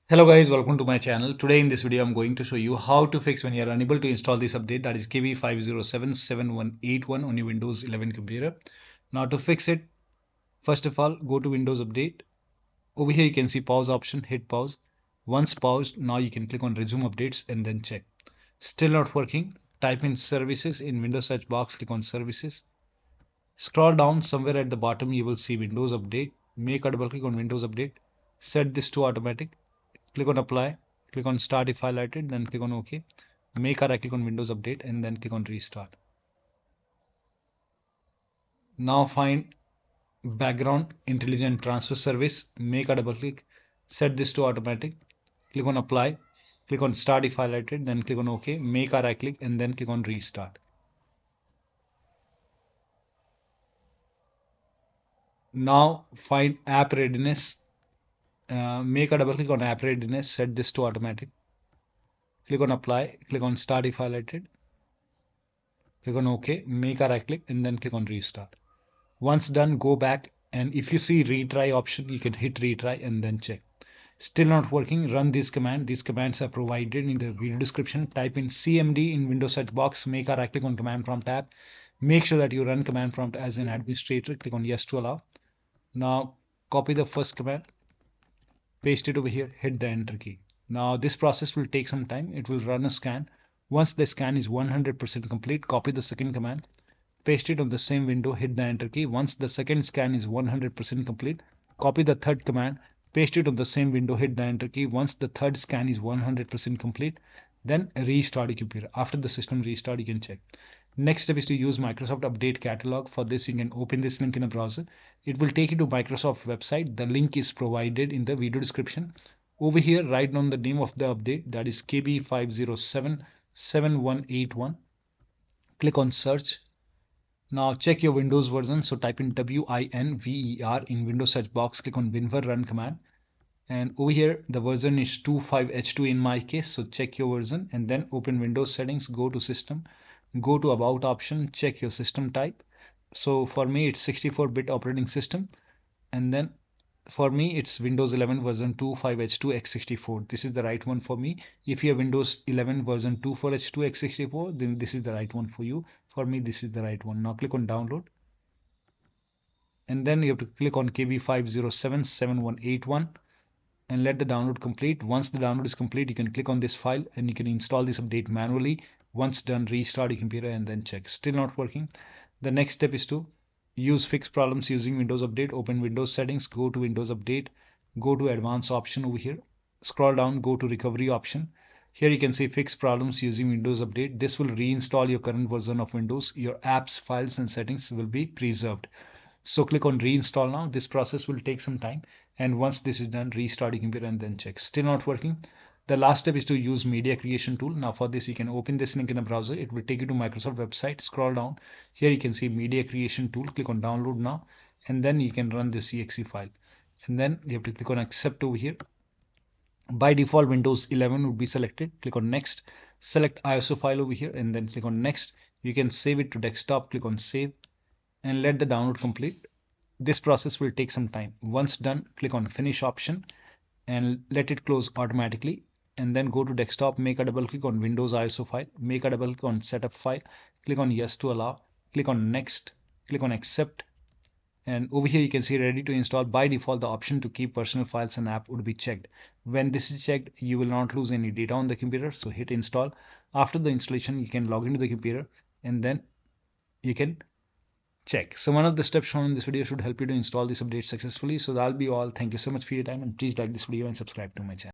Hello guys, welcome to my channel. Today in this video I'm going to show you how to fix when you are unable to install this update, that is KB5077181 on your Windows 11 computer. Now to fix it, first of all go to Windows Update. Over here you can see pause option, hit pause. Once paused, now you can click on resume updates and then check. Still not working, type in services in Windows search box, click on services. Scroll down, somewhere at the bottom you will see Windows Update. Make a double click on Windows Update. Set this to automatic. Click on apply, click on start if highlighted, then click on OK. Make a right click on Windows Update and then click on restart. Now find background intelligent transfer service, make a double click, set this to automatic, click on apply, click on start if highlighted, then click on OK. Make a right click and then click on restart. Now find app readiness, make a double click on app readiness, set this to automatic, click on apply, click on start if highlighted, click on OK, make a right click and then click on restart. Once done, go back, and if you see retry option, you can hit retry and then check. Still not working, run this command. These commands are provided in the video description. Type in cmd in Windows search box, make a right click on command prompt tab. Make sure that you run command prompt as an administrator. Click on yes to allow. Now copy the first command, paste it over here, hit the enter key. Now this process will take some time. It will run a scan. Once the scan is 100% complete, copy the second command, paste it on the same window, hit the enter key. Once the second scan is 100% complete, copy the third command, paste it on the same window, hit the enter key. Once the third scan is 100% complete, then restart your computer. After the system restart, you can check. Next step is to use Microsoft Update Catalog. For this, you can open this link in a browser. It will take you to Microsoft website. The link is provided in the video description. Over here, write down the name of the update, that is KB5077181. Click on search. Now check your Windows version. So type in WINVER in Windows search box, click on WinVer run command. And over here, the version is 25H2 in my case. So check your version and then open Windows settings, go to system, go to about option, check your system type. So for me, it's 64-bit operating system. And then for me, it's Windows 11 version 25H2 x64. This is the right one for me. If you have Windows 11 version 24H2 x64, then this is the right one for you. For me, this is the right one. Now click on download. And then you have to click on KB5077181 and let the download complete. Once the download is complete, you can click on this file and you can install this update manually. Once done, restart your computer and then check. Still not working. The next step is to use fix problems using Windows Update. Open Windows settings, go to Windows Update, go to advanced option over here, scroll down, go to recovery option. Here you can see fix problems using Windows Update. This will reinstall your current version of Windows. Your apps, files and settings will be preserved. So click on reinstall now. This process will take some time, and once this is done, restart your computer and then check. Still not working. The last step is to use media creation tool. Now for this, you can open this link in a browser. It will take you to Microsoft website. Scroll down. Here you can see media creation tool. Click on download now, and then you can run this exe file. And then you have to click on accept over here. By default, Windows 11 would be selected. Click on next. Select ISO file over here and then click on next. You can save it to desktop. Click on save and let the download complete. This process will take some time. Once done, click on finish option and let it close automatically. And then go to desktop, make a double click on Windows ISO file, make a double click on setup file, click on yes to allow, click on next, click on accept. And over here you can see ready to install. By default, the option to keep personal files and app would be checked. When this is checked, you will not lose any data on the computer. So hit install. After the installation, you can log into the computer and then you can check. So one of the steps shown in this video should help you to install this update successfully. So that'll be all. Thank you so much for your time, and please like this video and subscribe to my channel.